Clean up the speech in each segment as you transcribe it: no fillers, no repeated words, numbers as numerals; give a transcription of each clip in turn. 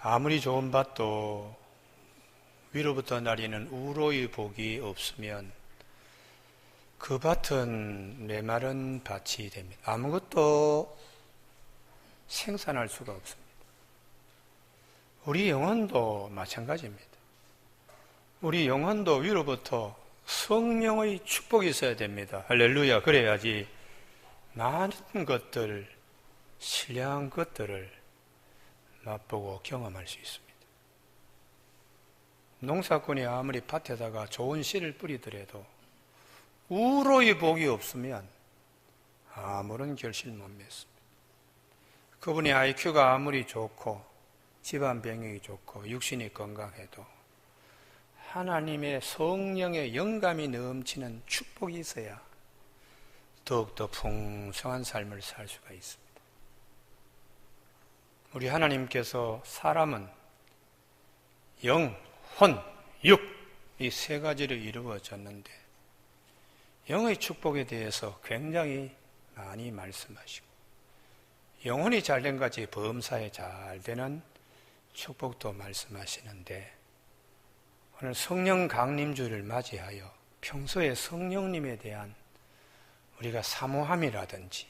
아무리 좋은 밭도 위로부터 나리는 우로의 복이 없으면 그 밭은 메마른 밭이 됩니다. 아무것도 생산할 수가 없습니다. 우리 영혼도 마찬가지입니다. 우리 영혼도 위로부터 성령의 축복이 있어야 됩니다. 할렐루야. 그래야지 많은 것들, 신령한 것들을 맛보고 경험할 수 있습니다. 농사꾼이 아무리 밭에다가 좋은 씨를 뿌리더라도 우로의 복이 없으면 아무런 결실 못 맺습니다. 그분의 IQ가 아무리 좋고 집안 병역이 좋고 육신이 건강해도 하나님의 성령의 영감이 넘치는 축복이 있어야 더욱더 풍성한 삶을 살 수가 있습니다. 우리 하나님께서 사람은 영, 혼, 육, 이 세 가지로 이루어졌는데 영의 축복에 대해서 굉장히 많이 말씀하시고 영혼이 잘된 같이 범사에 잘 되는 축복도 말씀하시는데 오늘 성령 강림주를 맞이하여 평소에 성령님에 대한 우리가 사모함이라든지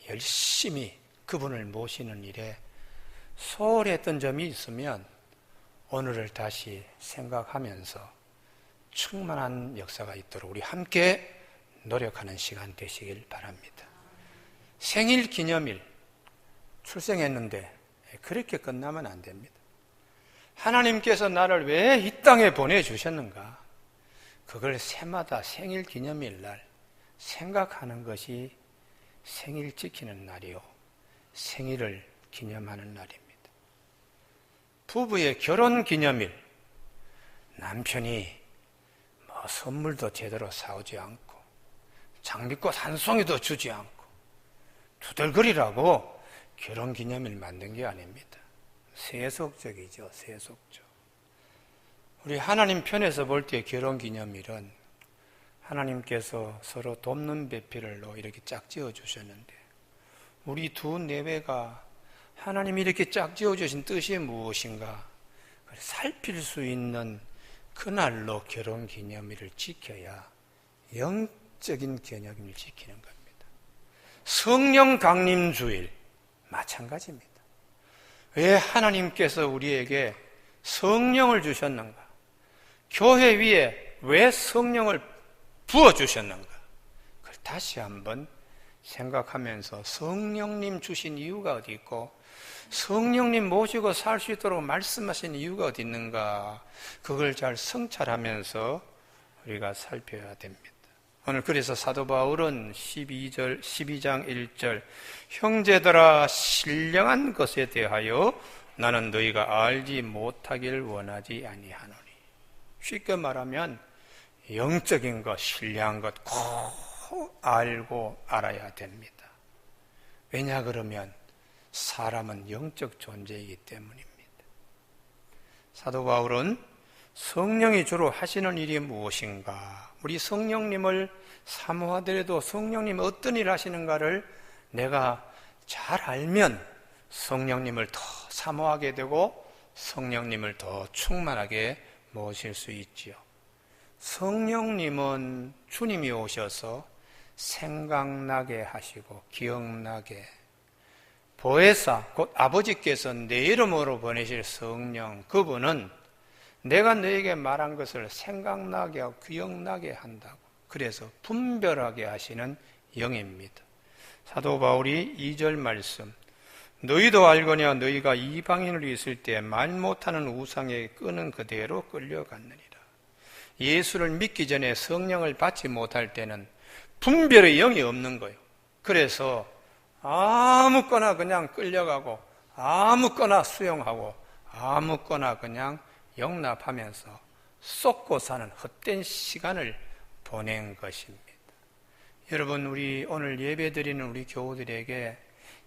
열심히 그분을 모시는 일에 소홀했던 점이 있으면 오늘을 다시 생각하면서 충만한 역사가 있도록 우리 함께 노력하는 시간 되시길 바랍니다. 생일 기념일 출생했는데 그렇게 끝나면 안 됩니다. 하나님께서 나를 왜 이 땅에 보내주셨는가? 그걸 새마다 생일 기념일 날 생각하는 것이 생일 지키는 날이요 생일을 기념하는 날입니다. 부부의 결혼 기념일 남편이 선물도 제대로 사오지 않고 장미꽃 한 송이도 주지 않고 투덜거리라고 결혼 기념일 만든 게 아닙니다. 세속적이죠. 세속적. 우리 하나님 편에서 볼 때 결혼 기념일은 하나님께서 서로 돕는 배필로 이렇게 짝지어 주셨는데 우리 두 내외가 하나님이 이렇게 짝지어 주신 뜻이 무엇인가 살필 수 있는 그날로 결혼 기념일을 지켜야 영적인 개념을 지키는 겁니다. 성령 강림 주일 마찬가지입니다. 왜 하나님께서 우리에게 성령을 주셨는가? 교회 위에 왜 성령을 부어주셨는가? 그걸 다시 한번 생각하면서 성령님 주신 이유가 어디 있고 성령님 모시고 살 수 있도록 말씀하신 이유가 어디 있는가? 그걸 잘 성찰하면서 우리가 살펴야 됩니다. 오늘 그래서 사도 바울은 12장 1절 형제들아 신령한 것에 대하여 나는 너희가 알지 못하길 원하지 아니하노니 쉽게 말하면 영적인 것, 신령한 것 꼭 알고 알아야 됩니다. 왜냐 그러면 사람은 영적 존재이기 때문입니다. 사도 바울은 성령이 주로 하시는 일이 무엇인가? 우리 성령님을 사모하더라도 성령님 어떤 일 하시는가를 내가 잘 알면 성령님을 더 사모하게 되고 성령님을 더 충만하게 모실 수 있지요. 성령님은 주님이 오셔서 생각나게 하시고 기억나게 보혜사 곧 아버지께서 내 이름으로 보내실 성령 그분은 내가 너에게 말한 것을 생각나게 하고 기억나게 한다고 그래서 분별하게 하시는 영입니다. 사도 바울이 2절 말씀 너희도 알거냐 너희가 이방인으로 있을 때 말 못하는 우상에 끄는 그대로 끌려갔느니라. 예수를 믿기 전에 성령을 받지 못할 때는 분별의 영이 없는 거예요. 그래서 아무거나 그냥 끌려가고 아무거나 수용하고 아무거나 그냥 용납하면서 쏟고 사는 헛된 시간을 보낸 것입니다. 여러분 우리 오늘 예배드리는 우리 교우들에게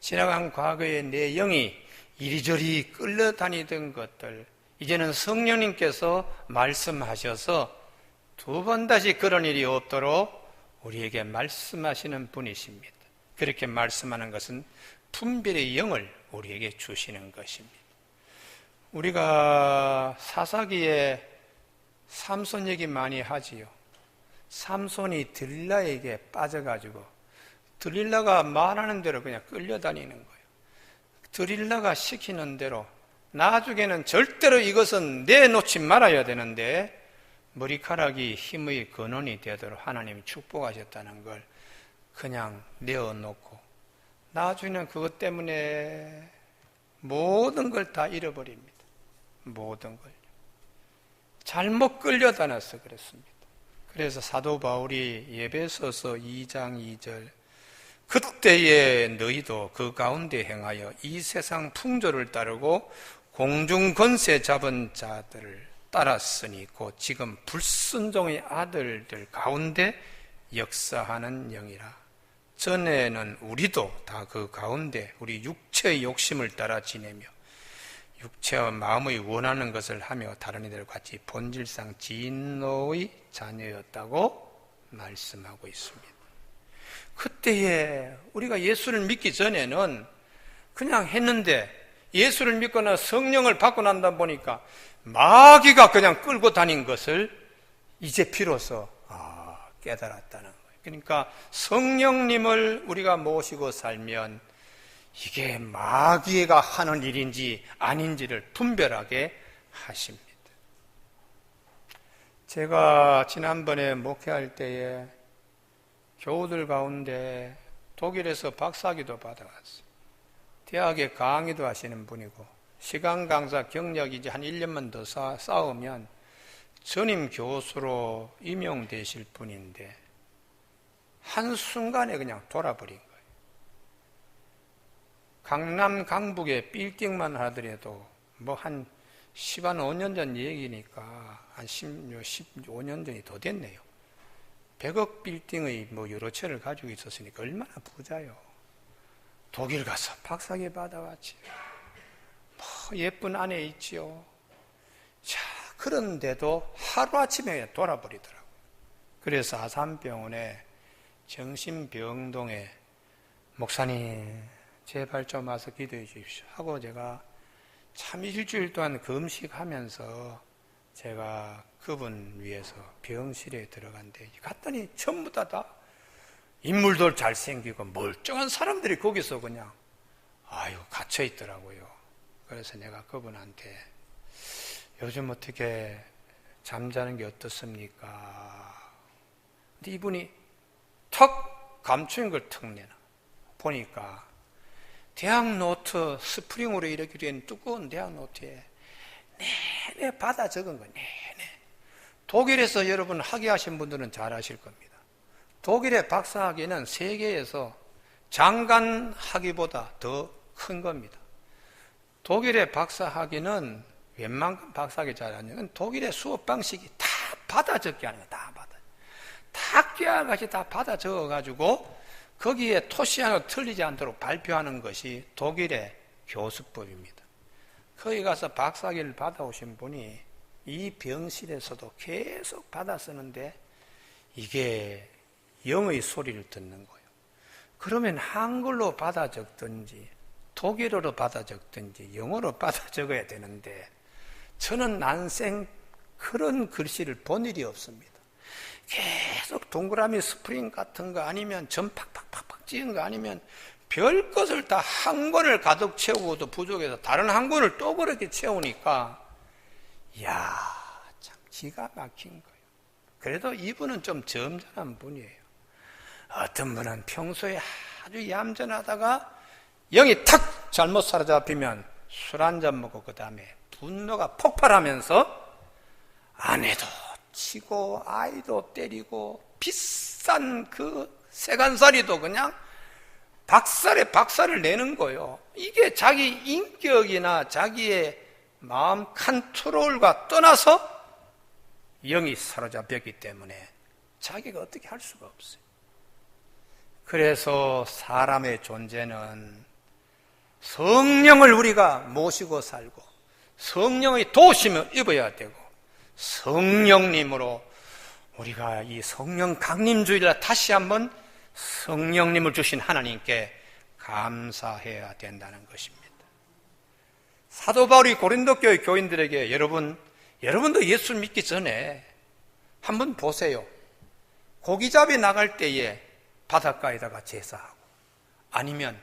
지나간 과거의 내 영이 이리저리 끌려다니던 것들 이제는 성령님께서 말씀하셔서 두 번 다시 그런 일이 없도록 우리에게 말씀하시는 분이십니다. 그렇게 말씀하는 것은 분별의 영을 우리에게 주시는 것입니다. 우리가 사사기에 삼손 얘기 많이 하지요. 삼손이 들릴라에게 빠져가지고 들릴라가 말하는 대로 그냥 끌려다니는 거예요. 들릴라가 시키는 대로 나중에는 절대로 이것은 내놓지 말아야 되는데 머리카락이 힘의 근원이 되도록 하나님이 축복하셨다는 걸 그냥 내어놓고 나중에는 그것 때문에 모든 걸 다 잃어버립니다. 모든 걸. 잘못 끌려다녀서 그랬습니다. 그래서 사도 바울이 에베소서 2장 2절 그때에 너희도 그 가운데 행하여 이 세상 풍조를 따르고 공중 권세 잡은 자들을 따랐으니 곧 지금 불순종의 아들들 가운데 역사하는 영이라. 전에는 우리도 다 그 가운데 우리 육체의 욕심을 따라 지내며 육체와 마음의 원하는 것을 하며 다른 이들과 같이 본질상 진노의 자녀였다고 말씀하고 있습니다. 그때에 우리가 예수를 믿기 전에는 그냥 했는데 예수를 믿거나 성령을 받고 난다 보니까 마귀가 그냥 끌고 다닌 것을 이제 비로소 깨달았다는 거예요. 그러니까 성령님을 우리가 모시고 살면 이게 마귀가 하는 일인지 아닌지를 분별하게 하십니다. 제가 지난번에 목회할 때에 교우들 가운데 독일에서 박사학위도 받아갔어요. 대학에 강의도 하시는 분이고 시간 강사 경력이 이제 한 1년만 더 쌓으면 전임 교수로 임용되실 분인데 한순간에 그냥 돌아버린 거예요. 강남 강북에 빌딩만 하더라도 뭐 한 15년 전 얘기니까 한 15년 전이 더 됐네요. 100억 빌딩의 뭐 여러 채를 가지고 있었으니까 얼마나 부자요. 독일 가서 박사학위 받아왔지. 뭐 예쁜 아내 있지요. 자, 그런데도 하루아침에 돌아버리더라고요. 그래서 아산병원에 정신병동에 목사님 제발 좀 와서 기도해 주십시오 하고 제가 참 일주일 동안 금식하면서 제가 그분 위해서 병실에 들어간데 갔더니 전부 다 인물들 잘생기고 멀쩡한 사람들이 거기서 그냥 갇혀 있더라고요. 그래서 내가 그분한테 요즘 어떻게 잠자는 게 어떻습니까? 근데 이분이 턱 감추는 걸 턱 내나 보니까 대학 노트 스프링으로 이렇게 된 두꺼운 대학 노트에 내내 받아 적은 거예요. 내내. 독일에서 여러분 학위하신 분들은 잘 아실 겁니다. 독일의 박사학위는 세계에서 장관 학위보다 더 큰 겁니다. 독일의 박사학위는 웬만큼 박사학위 잘 아는 독일의 수업 방식이 다 받아 적게 하는 거예요. 다 깨알같이 다 받아 적어가지고 거기에 토시 하나 틀리지 않도록 발표하는 것이 독일의 교수법입니다. 거기 가서 박사학위를 받아오신 분이 이 병실에서도 계속 받아 쓰는데 이게 영의 소리를 듣는 거예요. 그러면 한글로 받아 적든지 독일어로 받아 적든지 영어로 받아 적어야 되는데 저는 난생 그런 글씨를 본 일이 없습니다. 계속 동그라미 스프링 같은 거 아니면 점 팍팍팍팍 찍은 거 아니면 별 것을 다 한 권을 가득 채우고도 부족해서 다른 한 권을 또 그렇게 채우니까 이야 참 기가 막힌 거예요. 그래도 이분은 좀 점잖은 분이에요. 어떤 분은 평소에 아주 얌전하다가 영이 탁 잘못 사로잡히면 술 한잔 먹고 그 다음에 분노가 폭발하면서 아내도 치고 아이도 때리고 비싼 그 세간살이도 그냥 박살에 박살을 내는 거예요. 이게 자기 인격이나 자기의 마음 컨트롤과 떠나서 영이 사로잡혔기 때문에 자기가 어떻게 할 수가 없어요. 그래서 사람의 존재는 성령을 우리가 모시고 살고 성령의 도심을 입어야 되고 성령님으로 우리가 이 성령 강림주일날 다시 한번 성령님을 주신 하나님께 감사해야 된다는 것입니다. 사도 바울이 고린도 교회 교인들에게 여러분도 예수 믿기 전에 한번 보세요. 고기잡이 나갈 때에 바닷가에다가 제사하고, 아니면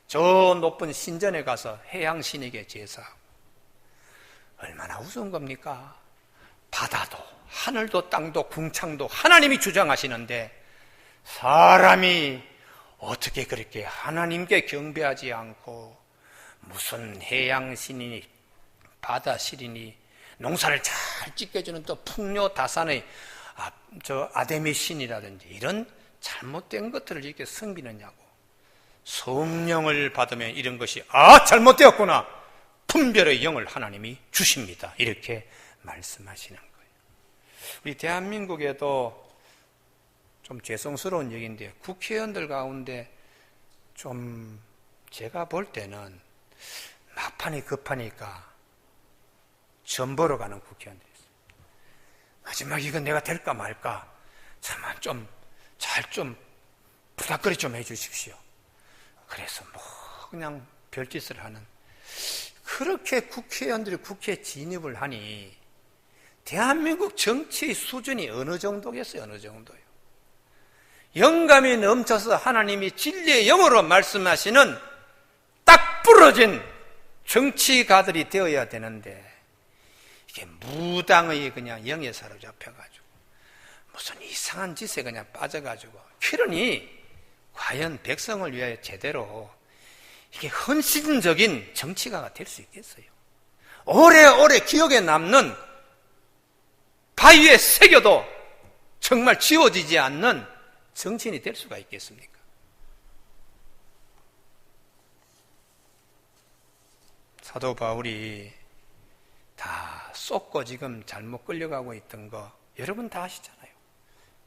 저 높은 신전에 가서 해양신에게 제사하고, 얼마나 우스운 겁니까? 바다도 하늘도 땅도 궁창도 하나님이 주장하시는데 사람이 어떻게 그렇게 하나님께 경배하지 않고 무슨 해양신이니 바다신이니 농사를 잘 짓게해주는 또 풍요다산의 아데미 신이라든지 이런 잘못된 것들을 이렇게 섬기느냐고. 성령을 받으면 이런 것이 잘못되었구나, 분별의 영을 하나님이 주십니다, 이렇게 말씀하시는 거예요. 우리 대한민국에도 좀 죄송스러운 얘기인데 국회의원들 가운데 좀 제가 볼 때는 막판이 급하니까 전 보러 가는 국회의원들이 있어요. 마지막 이건 내가 될까 말까, 참아 좀 부탁거리 좀 해주십시오. 그래서 그냥 별짓을 하는, 그렇게 국회의원들이 국회에 진입을 하니 대한민국 정치의 수준이 어느 정도겠어요? 어느 정도요? 영감이 넘쳐서 하나님이 진리의 영으로 말씀하시는 딱 부러진 정치가들이 되어야 되는데, 이게 무당의 그냥 영에 사로잡혀가지고 무슨 이상한 짓에 그냥 빠져가지고, 그러니 과연 백성을 위하여 제대로 이게 헌신적인 정치가가 될 수 있겠어요? 오래오래 기억에 남는, 바위에 새겨도 정말 지워지지 않는 정치인이 될 수가 있겠습니까? 사도 바울이 다 쏟고 지금 잘못 끌려가고 있던 거 여러분 다 아시잖아요.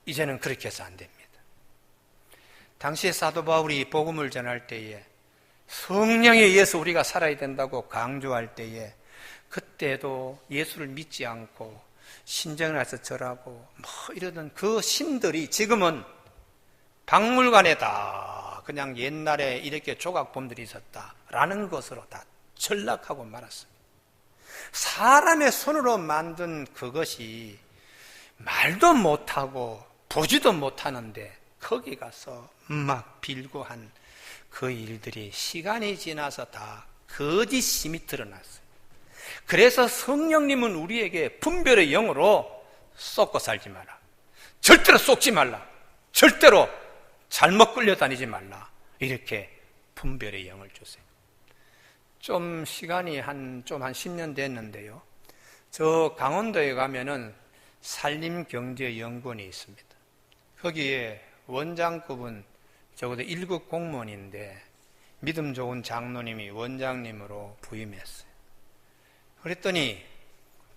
이제는 그렇게 해서 안 됩니다. 당시에 사도 바울이 복음을 전할 때에 성령에 의해서 우리가 살아야 된다고 강조할 때에, 그때도 예수를 믿지 않고 신정을 해서 절하고 이러던 그 신들이 지금은 박물관에 다 그냥 옛날에 이렇게 조각범들이 있었다라는 것으로 다 전락하고 말았습니다. 사람의 손으로 만든 그것이 말도 못하고 보지도 못하는데 거기 가서 막 빌고 한 그 일들이 시간이 지나서 다 거짓심이 드러났어요. 그래서 성령님은 우리에게 분별의 영으로 쏟고 살지 마라, 절대로 쏟지 말라, 절대로 잘못 끌려다니지 말라, 이렇게 분별의 영을 주세요. 좀 시간이 한 10년 됐는데요, 저 강원도에 가면은 산림경제연구원이 있습니다. 거기에 원장급은 적어도 1급 공무원인데 믿음 좋은 장로님이 원장님으로 부임했어요. 그랬더니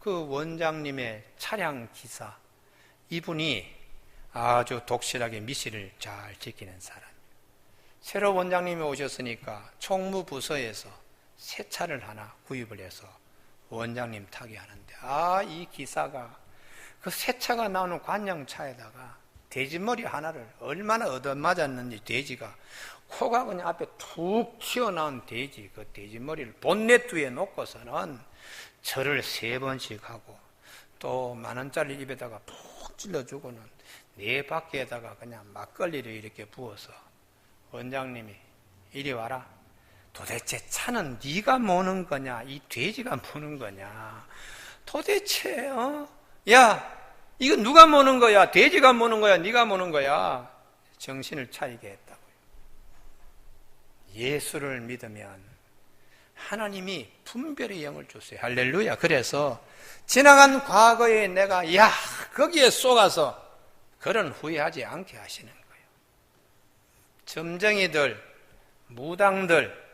그 원장님의 차량 기사, 이분이 아주 독실하게 미시를 잘 지키는 사람이에요. 새로 원장님이 오셨으니까 총무부서에서 새 차를 하나 구입을 해서 원장님 타게 하는데, 이 기사가 그 새 차가 나오는 관용차에다가 돼지머리 하나를 얼마나 얻어맞았는지, 돼지가 코가 그냥 앞에 툭 튀어나온 돼지, 그 돼지머리를 본넷 위에 놓고서는 절을 3번씩 하고, 또 10,000원짜리 입에다가 푹 찔러주고는 4바퀴에다가 그냥 막걸리를 이렇게 부어서, 원장님이 이리 와라, 도대체 차는 네가 모는 거냐, 이 돼지가 모는 거냐, 도대체 야, 이거 누가 모는 거야? 돼지가 모는 거야? 네가 모는 거야? 정신을 차리게 했다고요. 예수를 믿으면 하나님이 분별의 영을 주세요. 할렐루야. 그래서 지나간 과거에 내가 거기에 쏘가서 그런 후회하지 않게 하시는 거예요. 점쟁이들, 무당들,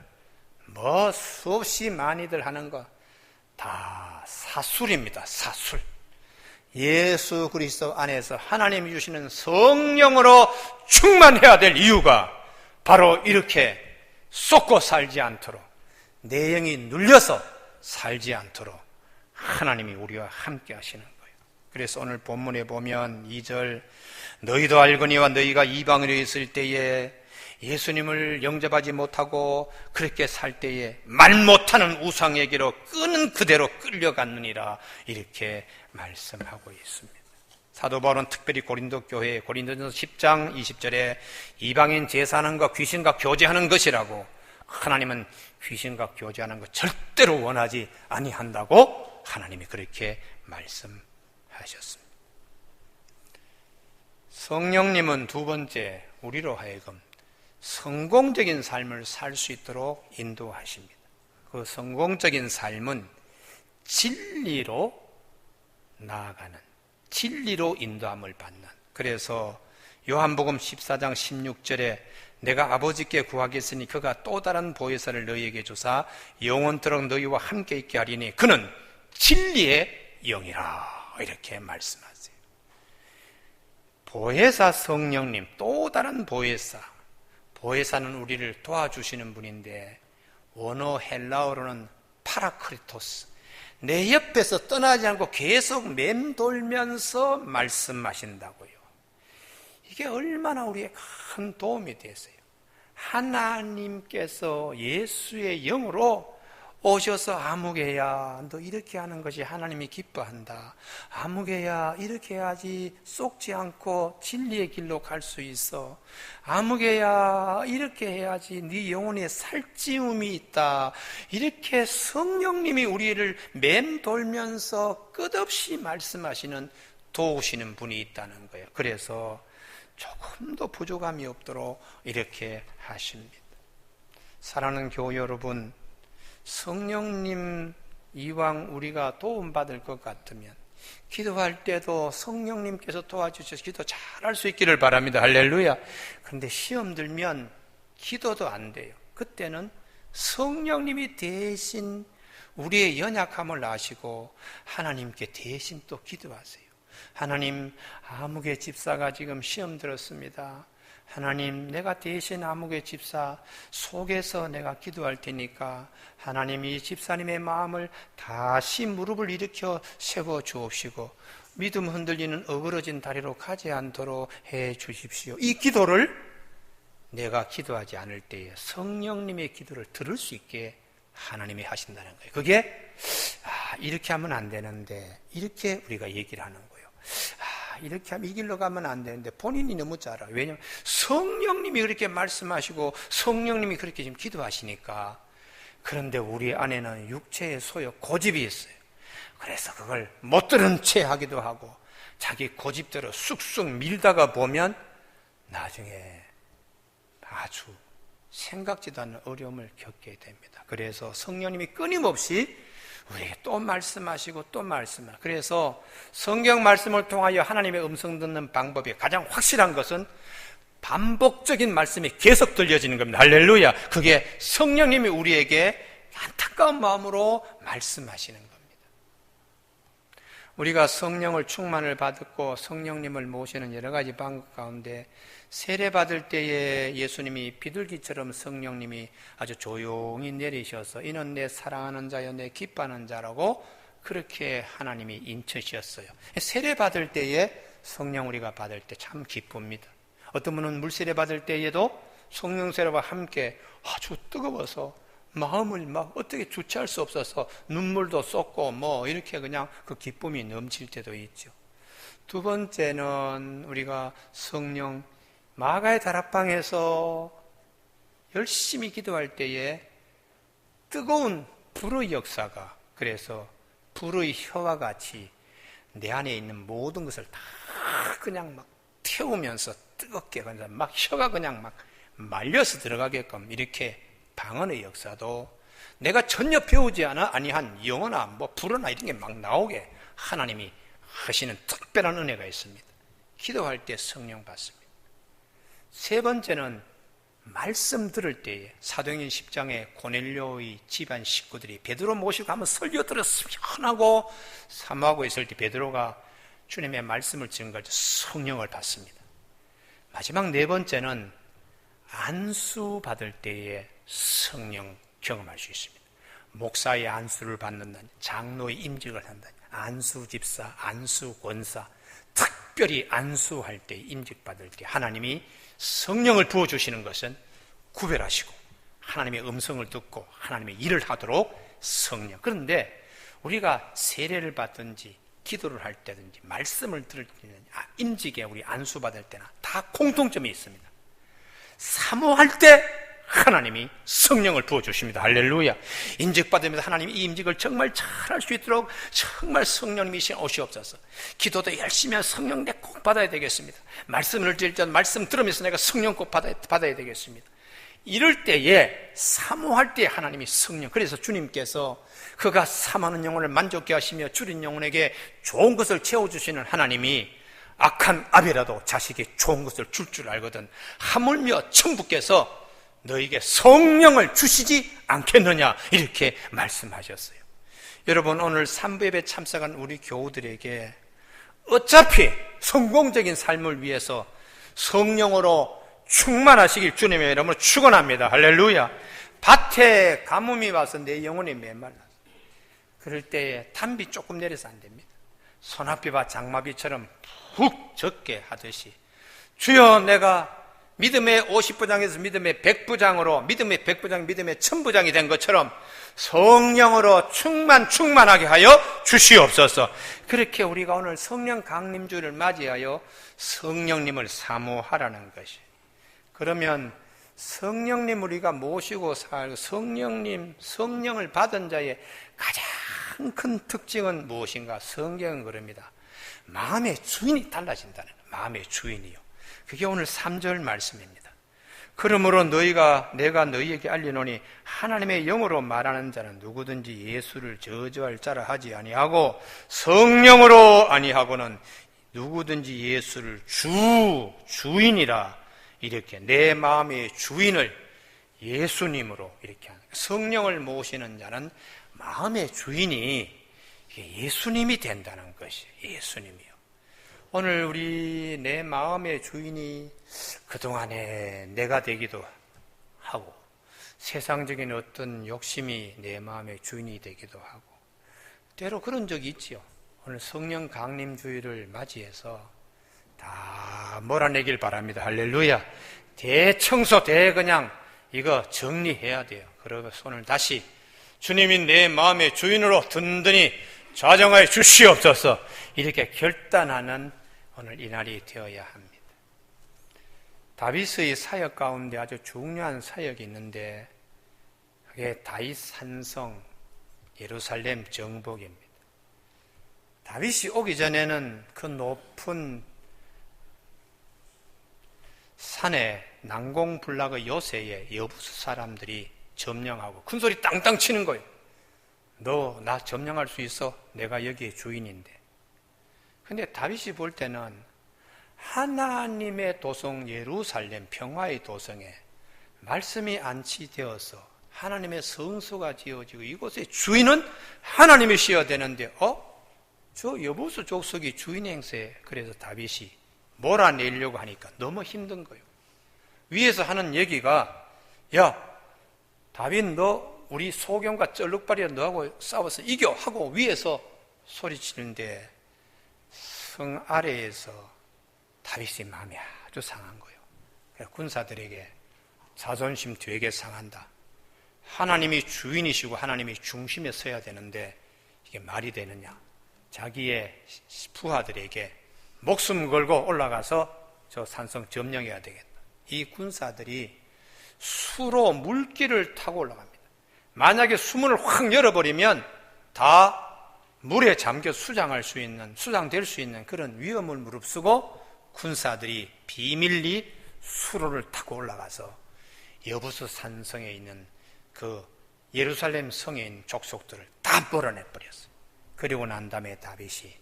수없이 많이들 하는 거 다 사술입니다. 사술. 예수 그리스도 안에서 하나님이 주시는 성령으로 충만해야 될 이유가 바로 이렇게 쏟고 살지 않도록, 내 영이 눌려서 살지 않도록 하나님이 우리와 함께 하시는 거예요. 그래서 오늘 본문에 보면 2절, 너희도 알거니와 너희가 이방인에 있을 때에 예수님을 영접하지 못하고 그렇게 살 때에 말 못하는 우상에게로 끄는 그대로 끌려갔느니라 이렇게 말씀하고 있습니다. 사도 바울은 특별히 고린도 교회 고린도전서 10장 20절에 이방인 제사하는 귀신과 교제하는 것이라고, 하나님은 귀신과 교제하는 것 절대로 원하지 아니한다고 하나님이 그렇게 말씀하셨습니다. 성령님은 두 번째, 우리로 하여금 성공적인 삶을 살 수 있도록 인도하십니다. 그 성공적인 삶은 진리로 나아가는, 진리로 인도함을 받는. 그래서 요한복음 14장 16절에 내가 아버지께 구하겠으니 그가 또 다른 보혜사를 너희에게 주사 영원토록 너희와 함께 있게 하리니 그는 진리의 영이라 이렇게 말씀하세요. 보혜사 성령님, 또 다른 보혜사. 보혜사는 우리를 도와주시는 분인데 원어 헬라어로는 파라크리토스, 내 옆에서 떠나지 않고 계속 맴돌면서 말씀하신다고요. 이게 얼마나 우리의 큰 도움이 되세요. 하나님께서 예수의 영으로 오셔서 아무개야 너 이렇게 하는 것이 하나님이 기뻐한다, 아무개야 이렇게 해야지 속지 않고 진리의 길로 갈 수 있어, 아무개야 이렇게 해야지 네 영혼에 살찌움이 있다, 이렇게 성령님이 우리를 맴돌면서 끝없이 말씀하시는, 도우시는 분이 있다는 거예요. 그래서 조금도 부족함이 없도록 이렇게 하십니다. 사랑하는 교우 여러분, 성령님 이왕 우리가 도움받을 것 같으면 기도할 때도 성령님께서 도와주셔서 기도 잘할 수 있기를 바랍니다. 할렐루야. 그런데 시험 들면 기도도 안 돼요. 그때는 성령님이 대신 우리의 연약함을 아시고 하나님께 대신 또 기도하세요. 하나님, 아무개 집사가 지금 시험 들었습니다. 하나님, 내가 대신 아무개 집사 속에서 내가 기도할 테니까 하나님 이 집사님의 마음을 다시 무릎을 일으켜 세워 주옵시고 믿음 흔들리는 어그러진 다리로 가지 않도록 해 주십시오. 이 기도를 내가 기도하지 않을 때에 성령님의 기도를 들을 수 있게 하나님이 하신다는 거예요. 그게 이렇게 하면 안 되는데 이렇게 우리가 얘기를 하는 거예요. 이렇게 하면 이 길로 가면 안 되는데 본인이 너무 잘 알아요. 왜냐하면 성령님이 그렇게 말씀하시고 성령님이 그렇게 지금 기도하시니까. 그런데 우리 안에는 육체의 소욕, 고집이 있어요. 그래서 그걸 못 들은 채 하기도 하고 자기 고집대로 쑥쑥 밀다가 보면 나중에 아주 생각지도 않는 어려움을 겪게 됩니다. 그래서 성령님이 끊임없이 우리에게 또 말씀하시고 또 말씀하시고, 그래서 성경 말씀을 통하여 하나님의 음성 듣는 방법이 가장 확실한 것은 반복적인 말씀이 계속 들려지는 겁니다. 할렐루야. 그게 성령님이 우리에게 안타까운 마음으로 말씀하시는 겁니다. 우리가 성령을 충만을 받고 성령님을 모시는 여러 가지 방법 가운데 세례 받을 때에 예수님이 비둘기처럼 성령님이 아주 조용히 내리셔서 이는 내 사랑하는 자여 내 기뻐하는 자라고 그렇게 하나님이 인쳐주셨어요. 세례 받을 때에 성령 우리가 받을 때 참 기쁩니다. 어떤 분은 물세례 받을 때에도 성령 세례와 함께 아주 뜨거워서 마음을 막 어떻게 주체할 수 없어서 눈물도 쏟고 뭐 이렇게 그냥 그 기쁨이 넘칠 때도 있죠. 두 번째는 우리가 성령 마가의 다락방에서 열심히 기도할 때에 뜨거운 불의 역사가, 그래서 불의 혀와 같이 내 안에 있는 모든 것을 다 그냥 막 태우면서 뜨겁게 그냥 막 혀가 그냥 막 말려서 들어가게끔 이렇게 방언의 역사도 내가 전혀 배우지 아니한 영어나 뭐 불어나 이런 게 막 나오게 하나님이 하시는 특별한 은혜가 있습니다. 기도할 때 성령 받습니다. 세 번째는 말씀 들을 때에 사도행전 10장에 고넬료의 집안 식구들이 베드로 모시고 한번 설교 들었으면 하고 사모하고 있을 때 베드로가 주님의 말씀을 증거할 때 성령을 받습니다. 마지막 네 번째는 안수 받을 때에 성령 경험할 수 있습니다. 목사의 안수를 받는다니, 장로의 임직을 한다니, 안수 집사, 안수 권사, 특별히 안수할 때, 임직 받을 때 하나님이 성령을 부어주시는 것은 구별하시고 하나님의 음성을 듣고 하나님의 일을 하도록 성령. 그런데 우리가 세례를 받든지 기도를 할 때든지 말씀을 들을 때는 임직에 우리 안수받을 때나 다 공통점이 있습니다. 사모할 때 하나님이 성령을 부어주십니다. 할렐루야. 임직받으면서 하나님이 이 임직을 정말 잘할 수 있도록 정말 성령님이 오시옵소서. 기도도 열심히 한 성령 내 꼭 받아야 되겠습니다. 말씀을 드릴 때 말씀 들으면서 내가 성령 꼭 받아야 되겠습니다. 이럴 때에 사모할 때 하나님이 성령. 그래서 주님께서 그가 사모하는 영혼을 만족케 하시며 줄인 영혼에게 좋은 것을 채워주시는 하나님이 악한 아비라도 자식이 좋은 것을 줄 알거든 하물며 천부께서 너에게 성령을 주시지 않겠느냐 이렇게 말씀하셨어요. 여러분, 오늘 3부 예배 참석한 우리 교우들에게 어차피 성공적인 삶을 위해서 성령으로 충만하시길 주님의 이름으로 축원합니다. 할렐루야. 밭에 가뭄이 와서 내 영혼이 메말랐어. 그럴 때에 단비 조금 내려서 안 됩니다. 소나비와 장마비처럼 푹 젖게 하듯이 주여, 내가 믿음의 50부장에서 믿음의 100부장으로, 믿음의 100부장, 믿음의 1000부장이 된 것처럼 성령으로 충만하게 하여 주시옵소서. 그렇게 우리가 오늘 성령 강림주를 맞이하여 성령님을 사모하라는 것이. 그러면 성령님 우리가 모시고 살고 성령을 받은 자의 가장 큰 특징은 무엇인가? 성경은 그럽니다. 마음의 주인이 달라진다는 거예요. 마음의 주인이요. 그게 오늘 3절 말씀입니다. 그러므로 내가 너희에게 알리노니 하나님의 영으로 말하는 자는 누구든지 예수를 저주할 자라 하지 아니하고 성령으로 아니하고는 누구든지 예수를 주인이라 이렇게 내 마음의 주인을 예수님으로 이렇게 하는 거예요. 성령을 모시는 자는 마음의 주인이 예수님이 된다는 것이에요. 예수님이요. 오늘 우리 내 마음의 주인이 그동안에 내가 되기도 하고 세상적인 어떤 욕심이 내 마음의 주인이 되기도 하고 때로 그런 적이 있지요. 오늘 성령 강림 주일을 맞이해서 다 몰아내길 바랍니다. 할렐루야. 대청소 그냥 이거 정리해야 돼요. 그러고 손을 다시 주님이 내 마음의 주인으로 든든히 좌정하여 주시옵소서 이렇게 결단하는 오늘 이날이 되어야 합니다. 다윗의 사역 가운데 아주 중요한 사역이 있는데 그게 다윗 산성 예루살렘 정복입니다. 다윗이 오기 전에는 그 높은 산에 난공불락의 요새에 여부수 사람들이 점령하고 큰 소리 땅땅 치는 거예요. 너 나 점령할 수 있어? 내가 여기의 주인인데. 근데 다윗이 볼 때는 하나님의 도성 예루살렘 평화의 도성에 말씀이 안치되어서 하나님의 성소가 지어지고 이곳의 주인은 하나님이셔야 되는데 저 여부수 족속이 주인 행세. 그래서 다윗이 몰아내려고 하니까 너무 힘든 거예요. 위에서 하는 얘기가 야 다윗 너 우리 소경과 쩔룩발이라 너하고 싸워서 이겨 하고 위에서 소리치는데 성 아래에서 다윗의 마음이 아주 상한 거예요. 군사들에게 자존심 되게 상한다. 하나님이 주인이시고 하나님이 중심에 서야 되는데 이게 말이 되느냐. 자기의 부하들에게 목숨 걸고 올라가서 저 산성 점령해야 되겠다. 이 군사들이 수로 물길을 타고 올라갑니다. 만약에 수문을 확 열어버리면 다 물에 잠겨 수장될 수 있는 그런 위험을 무릅쓰고 군사들이 비밀리 수로를 타고 올라가서 여부수 산성에 있는 그 예루살렘 성에 있는 족속들을 다 몰아내버렸어요. 그리고 난 다음에 다윗이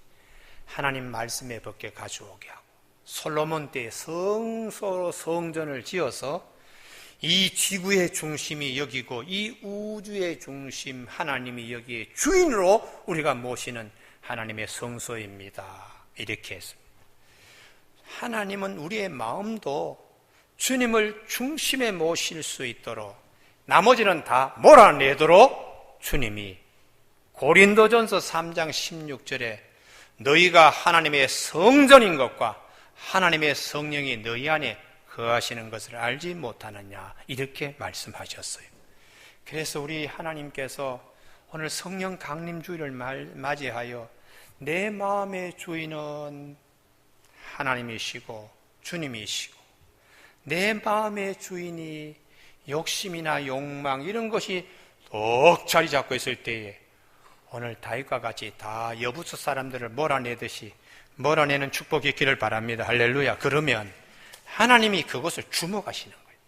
하나님 말씀에 벗겨 가져오게 하고 솔로몬 때에 성전을 지어서 이 지구의 중심이 여기고 이 우주의 중심 하나님이 여기에 주인으로 우리가 모시는 하나님의 성소입니다. 이렇게 했습니다. 하나님은 우리의 마음도 주님을 중심에 모실 수 있도록 나머지는 다 몰아내도록 주님이 고린도전서 3장 16절에 너희가 하나님의 성전인 것과 하나님의 성령이 너희 안에 거하시는 것을 알지 못하느냐, 이렇게 말씀하셨어요. 그래서 우리 하나님께서 오늘 성령 강림주의를 맞이하여 내 마음의 주인은 하나님이시고 주님이시고, 내 마음의 주인이 욕심이나 욕망 이런 것이 꼭 자리 잡고 있을 때에 오늘 다윗과 같이 다 여부수 사람들을 몰아내듯이 몰아내는 축복이 있기를 바랍니다. 할렐루야. 그러면 하나님이 그것을 주목하시는 거예요.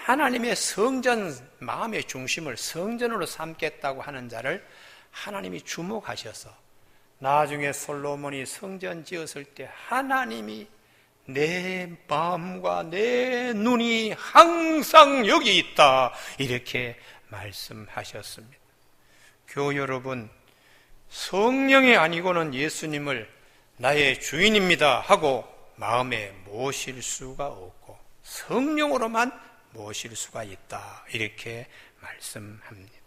하나님의 성전, 마음의 중심을 성전으로 삼겠다고 하는 자를 하나님이 주목하셔서 나중에 솔로몬이 성전 지었을 때 하나님이 내 마음과 내 눈이 항상 여기 있다, 이렇게 말씀하셨습니다. 교우 여러분, 성령이 아니고는 예수님을 나의 주인입니다 하고 마음에 모실 수가 없고 성령으로만 모실 수가 있다, 이렇게 말씀합니다.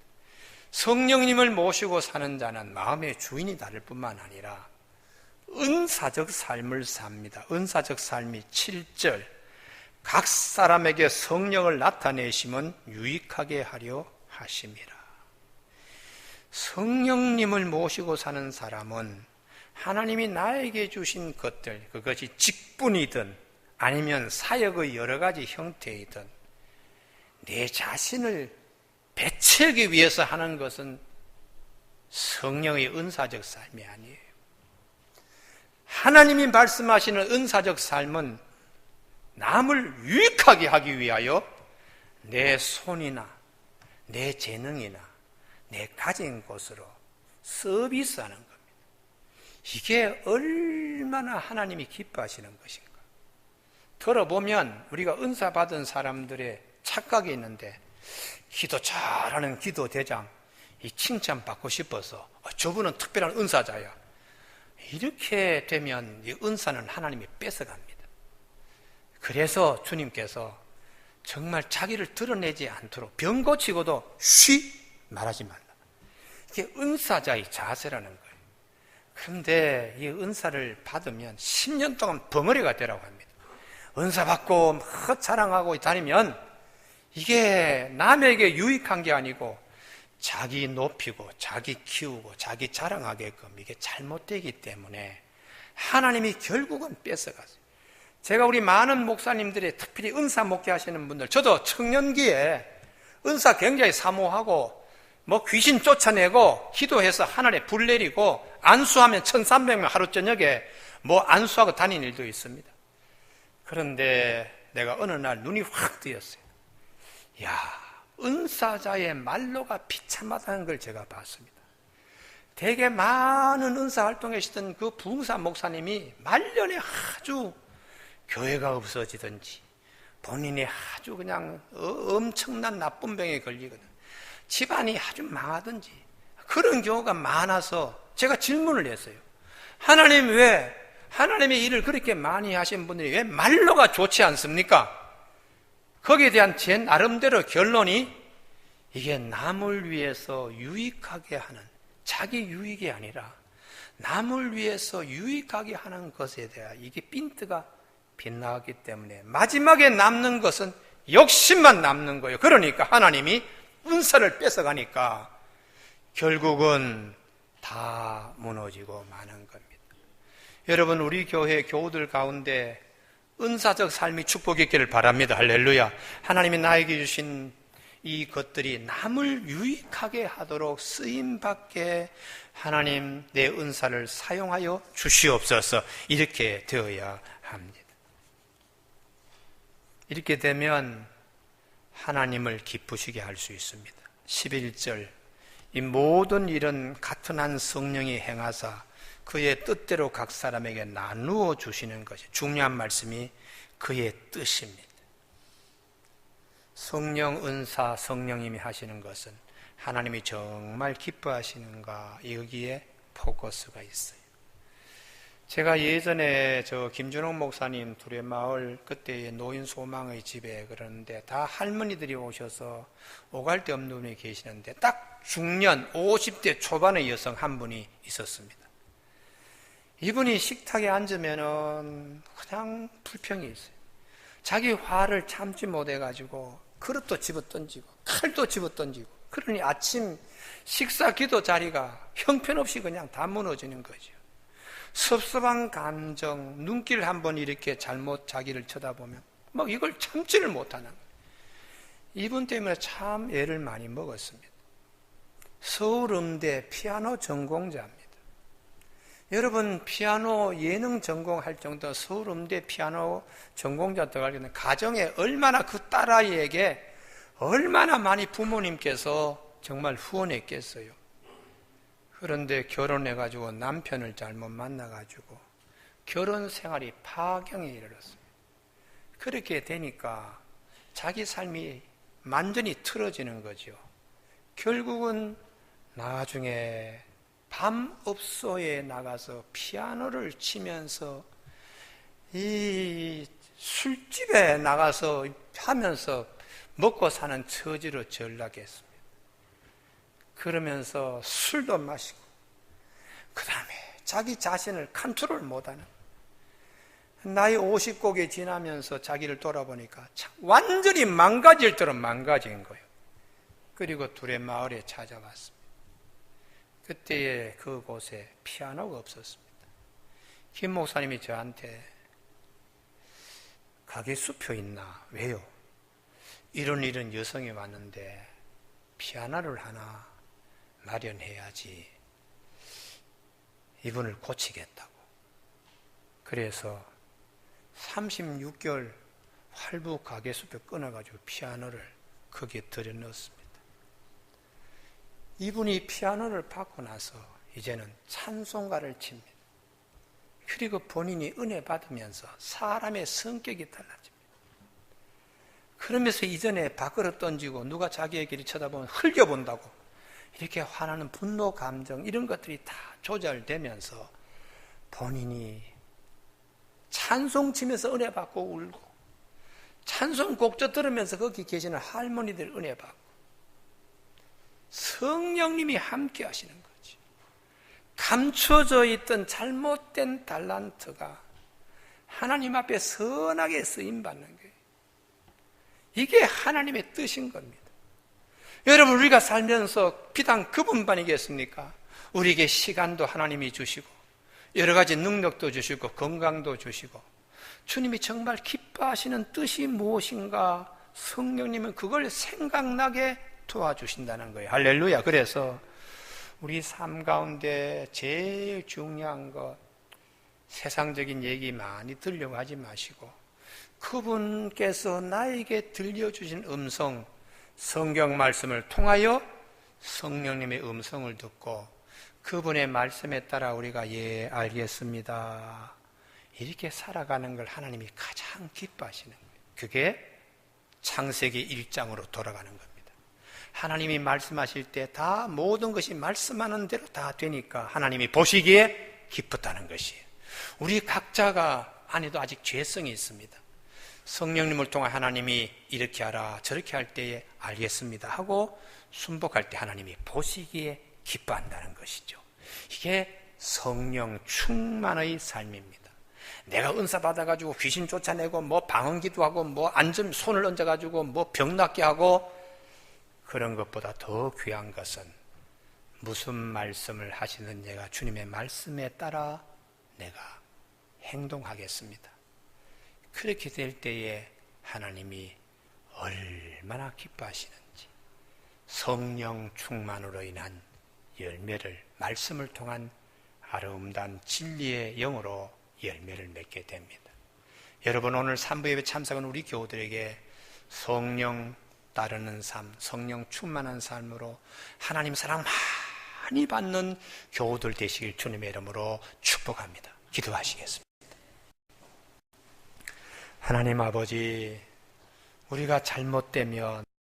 성령님을 모시고 사는 자는 마음의 주인이 다를 뿐만 아니라 은사적 삶을 삽니다. 은사적 삶이 7절, 각 사람에게 성령을 나타내심은 유익하게 하려 하심이라. 성령님을 모시고 사는 사람은 하나님이 나에게 주신 것들, 그것이 직분이든 아니면 사역의 여러 가지 형태이든 내 자신을 배치하기 위해서 하는 것은 성령의 은사적 삶이 아니에요. 하나님이 말씀하시는 은사적 삶은 남을 유익하게 하기 위하여 내 손이나 내 재능이나 내 가진 것으로 서비스하는 겁니다. 이게 얼마나 하나님이 기뻐하시는 것인가. 들어보면 우리가 은사 받은 사람들의 착각이 있는데, 기도 잘하는 기도 대장, 이 칭찬받고 싶어서 저분은 특별한 은사자야, 이렇게 되면 이 은사는 하나님이 뺏어갑니다. 그래서 주님께서 정말 자기를 드러내지 않도록 병 고치고도 쉬 말하지 말라, 이게 은사자의 자세라는 거예요. 그런데 이 은사를 받으면 10년 동안 벙어리가 되라고 합니다. 은사 받고 막 자랑하고 다니면 이게 남에게 유익한 게 아니고 자기 높이고 자기 키우고 자기 자랑하게끔 이게 잘못되기 때문에 하나님이 결국은 뺏어가세요. 제가 우리 많은 목사님들이 특별히 은사 목회하시는 분들, 저도 청년기에 은사 굉장히 사모하고 뭐 귀신 쫓아내고 기도해서 하늘에 불 내리고 안수하면 1300명 하루 저녁에 뭐 안수하고 다니는 일도 있습니다. 그런데 내가 어느 날 눈이 확 뜨였어요. 야, 은사자의 말로가 비참하다는 걸 제가 봤습니다. 되게 많은 은사 활동하시던 그 부흥사 목사님이 말년에 아주 교회가 없어지든지 본인이 아주 그냥 엄청난 나쁜 병에 걸리거든, 집안이 아주 망하든지 그런 경우가 많아서 제가 질문을 했어요. 하나님, 왜 하나님의 일을 그렇게 많이 하신 분들이 왜 말로가 좋지 않습니까? 거기에 대한 제 나름대로 결론이, 이게 남을 위해서 유익하게 하는, 자기 유익이 아니라 남을 위해서 유익하게 하는 것에 대한 이게 핀트가 빗나갔기 때문에 마지막에 남는 것은 욕심만 남는 거예요. 그러니까 하나님이 은사를 뺏어가니까 결국은 다 무너지고 마는 겁니다. 여러분, 우리 교회 교우들 가운데 은사적 삶이 축복이 있기를 바랍니다. 할렐루야. 하나님이 나에게 주신 이 것들이 남을 유익하게 하도록 쓰임받게 하나님 내 은사를 사용하여 주시옵소서. 이렇게 되어야 합니다. 이렇게 되면 하나님을 기쁘시게 할 수 있습니다. 11절, 이 모든 일은 같은 한 성령이 행하사 그의 뜻대로 각 사람에게 나누어 주시는 것이 중요한 말씀이 그의 뜻입니다. 성령 은사, 성령님이 하시는 것은 하나님이 정말 기뻐하시는가, 여기에 포커스가 있어요. 제가 예전에 김준홍 목사님 두레마을 그때 노인 소망의 집에 그러는데 다 할머니들이 오셔서 오갈 데 없는 분이 계시는데 딱 중년 50대 초반의 여성 한 분이 있었습니다. 이분이 식탁에 앉으면은 그냥 불평이 있어요. 자기 화를 참지 못해가지고 그릇도 집어던지고 칼도 집어던지고, 그러니 아침 식사 기도 자리가 형편없이 그냥 다 무너지는 거죠. 섭섭한 감정, 눈길 한번 이렇게 잘못 자기를 쳐다보면 막 이걸 참지를 못하는 거예요. 이분 때문에 참 애를 많이 먹었습니다. 서울음대 피아노 전공자입니다. 여러분, 피아노 예능 전공할 정도 서울음대 피아노 전공자 들어가려면 가정에 얼마나, 그 딸아이에게 얼마나 많이 부모님께서 정말 후원했겠어요. 그런데 결혼해가지고 남편을 잘못 만나가지고 결혼 생활이 파경에 이르렀습니다. 그렇게 되니까 자기 삶이 완전히 틀어지는 거죠. 결국은 나중에 밤업소에 나가서 피아노를 치면서 이 술집에 나가서 하면서 먹고 사는 처지로 전락했습니다. 그러면서 술도 마시고, 그 다음에 자기 자신을 컨트롤 못하는, 나이 50곡이 지나면서 자기를 돌아보니까 참 완전히 망가질 대로 망가진 거예요. 그리고 둘의 마을에 찾아왔습니다. 그때에 그곳에 피아노가 없었습니다. 김 목사님이 저한테 가게 수표 있나? 왜요? 이런 여성이 왔는데 피아노를 하나 마련해야지 이분을 고치겠다고. 그래서 36개월 활부 가게 수표 끊어가지고 피아노를 거기에 들여 넣었습니다. 이분이 피아노를 받고 나서 이제는 찬송가를 칩니다. 그리고 본인이 은혜 받으면서 사람의 성격이 달라집니다. 그러면서 이전에 밥그릇 던지고 누가 자기에게 쳐다보면 흘겨본다고 이렇게 화나는 분노 감정, 이런 것들이 다 조절되면서 본인이 찬송 치면서 은혜 받고 울고, 찬송 곡조 들으면서 거기 계시는 할머니들 은혜 받고, 성령님이 함께 하시는 거지. 감춰져 있던 잘못된 달란트가 하나님 앞에 선하게 쓰임받는 거예요. 이게 하나님의 뜻인 겁니다. 여러분, 우리가 살면서 비단 그분만이겠습니까? 우리에게 시간도 하나님이 주시고 여러 가지 능력도 주시고 건강도 주시고, 주님이 정말 기뻐하시는 뜻이 무엇인가 성령님은 그걸 생각나게 도와주신다는 거예요. 할렐루야. 그래서 우리 삶 가운데 제일 중요한 것, 세상적인 얘기 많이 들려고 하지 마시고 그분께서 나에게 들려주신 음성, 성경 말씀을 통하여 성령님의 음성을 듣고 그분의 말씀에 따라 우리가 예, 알겠습니다, 이렇게 살아가는 걸 하나님이 가장 기뻐하시는 거예요. 그게 창세기 1장으로 돌아가는 겁니다. 하나님이 말씀하실 때 다 모든 것이 말씀하는 대로 다 되니까 하나님이 보시기에 기쁘다는 것이에요. 우리 각자가 안에도 아직 죄성이 있습니다. 성령님을 통해 하나님이 이렇게 하라 저렇게 할 때에 알겠습니다 하고 순복할 때 하나님이 보시기에 기뻐한다는 것이죠. 이게 성령 충만의 삶입니다. 내가 은사 받아가지고 귀신 쫓아내고 뭐 방언기도 하고 뭐 앉음 손을 얹어가지고 뭐 병 낫게 하고, 그런 것보다 더 귀한 것은 무슨 말씀을 하시는 내가 주님의 말씀에 따라 내가 행동하겠습니다. 그렇게 될 때에 하나님이 얼마나 기뻐하시는지, 성령 충만으로 인한 열매를, 말씀을 통한 아름다운 진리의 영으로 열매를 맺게 됩니다. 여러분, 오늘 3부 예배 참석한 우리 교우들에게 성령 따르는 삶, 성령 충만한 삶으로 하나님 사랑 많이 받는 교우들 되시길 주님의 이름으로 축복합니다. 기도하시겠습니다. 하나님 아버지, 우리가 잘못되면